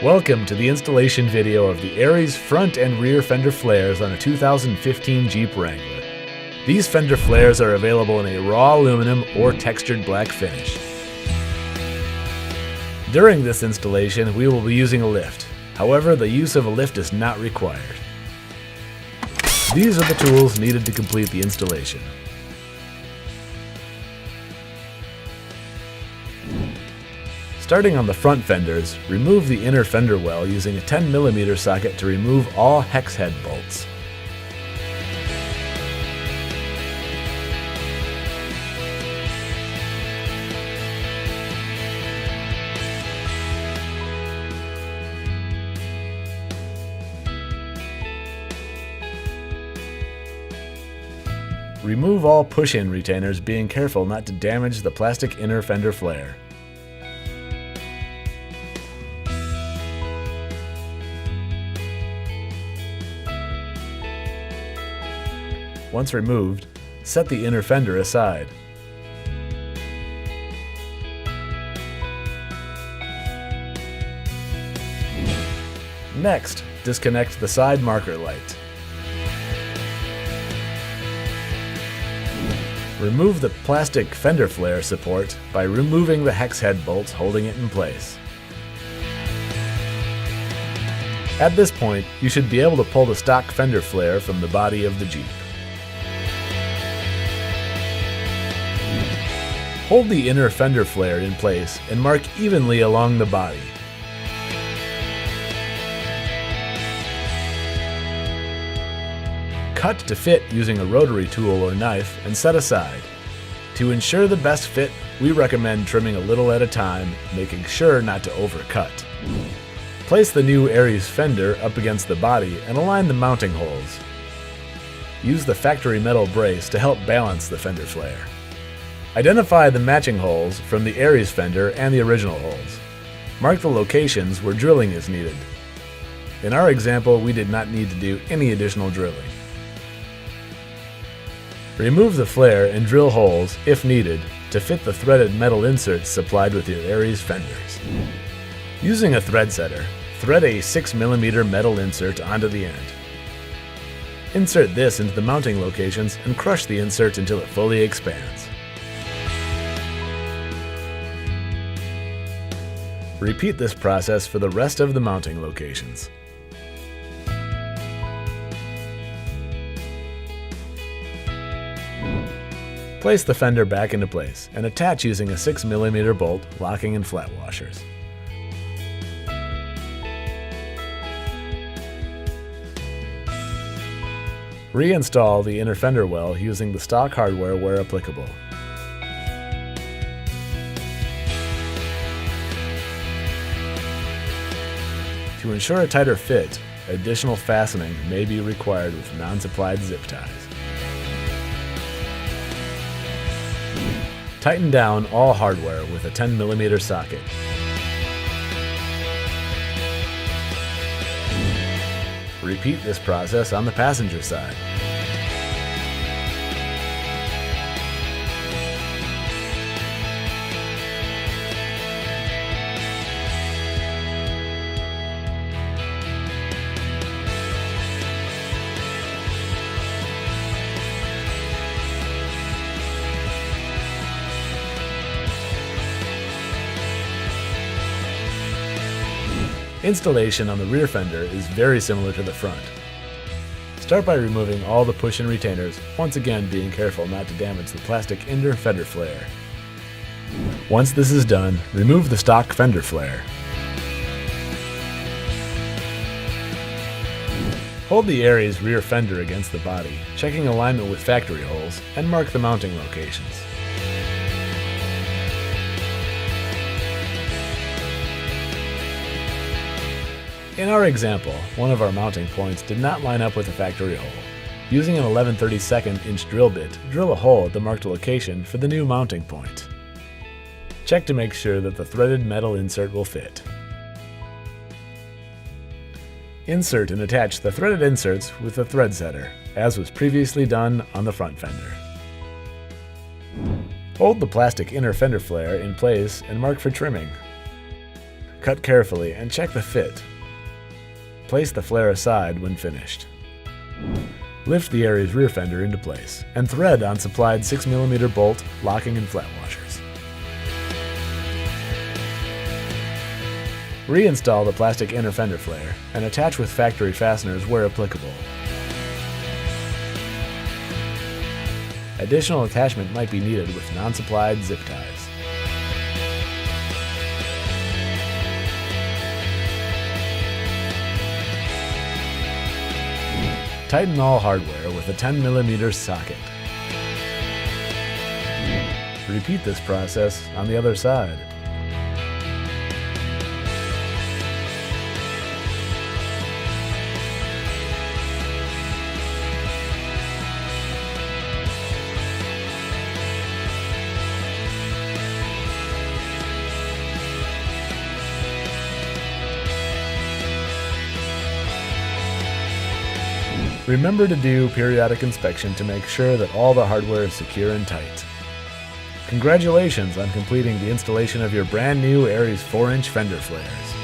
Welcome to the installation video of the ARIES front and rear fender flares on a 2015 Jeep Wrangler. These fender flares are available in a raw aluminum or textured black finish. During this installation, we will be using a lift. However, the use of a lift is not required. These are the tools needed to complete the installation. Starting on the front fenders, remove the inner fender well using a 10mm socket to remove all hex head bolts. Remove all push-in retainers, being careful not to damage the plastic inner fender flare. Once removed, set the inner fender aside. Next, disconnect the side marker light. Remove the plastic fender flare support by removing the hex head bolts holding it in place. At this point, you should be able to pull the stock fender flare from the body of the Jeep. Hold the inner fender flare in place and mark evenly along the body. Cut to fit using a rotary tool or knife and set aside. To ensure the best fit, we recommend trimming a little at a time, making sure not to overcut. Place the new ARIES fender up against the body and align the mounting holes. Use the factory metal brace to help balance the fender flare. Identify the matching holes from the ARIES fender and the original holes. Mark the locations where drilling is needed. In our example, we did not need to do any additional drilling. Remove the flare and drill holes, if needed, to fit the threaded metal inserts supplied with your ARIES fenders. Using a thread setter, thread a 6mm metal insert onto the end. Insert this into the mounting locations and crush the insert until it fully expands. Repeat this process for the rest of the mounting locations. Place the fender back into place and attach using a 6mm bolt, locking in flat washers. Reinstall the inner fender well using the stock hardware where applicable. To ensure a tighter fit, additional fastening may be required with non-supplied zip ties. Tighten down all hardware with a 10mm socket. Repeat this process on the passenger side. Installation on the rear fender is very similar to the front. Start by removing all the push-in retainers, once again being careful not to damage the plastic inner fender flare. Once this is done, remove the stock fender flare. Hold the ARIES rear fender against the body, checking alignment with factory holes, and mark the mounting locations. In our example, one of our mounting points did not line up with the factory hole. Using an 11/32 inch drill bit, drill a hole at the marked location for the new mounting point. Check to make sure that the threaded metal insert will fit. Insert and attach the threaded inserts with the thread setter, as was previously done on the front fender. Hold the plastic inner fender flare in place and mark for trimming. Cut carefully and check the fit. Place the flare aside when finished. Lift the ARIES rear fender into place and thread on supplied 6mm bolt, locking and flat washers. Reinstall the plastic inner fender flare and attach with factory fasteners where applicable. Additional attachment might be needed with non-supplied zip ties. Tighten all hardware with a 10mm socket. Repeat this process on the other side. Remember to do periodic inspection to make sure that all the hardware is secure and tight. Congratulations on completing the installation of your brand new ARIES 4-inch fender flares.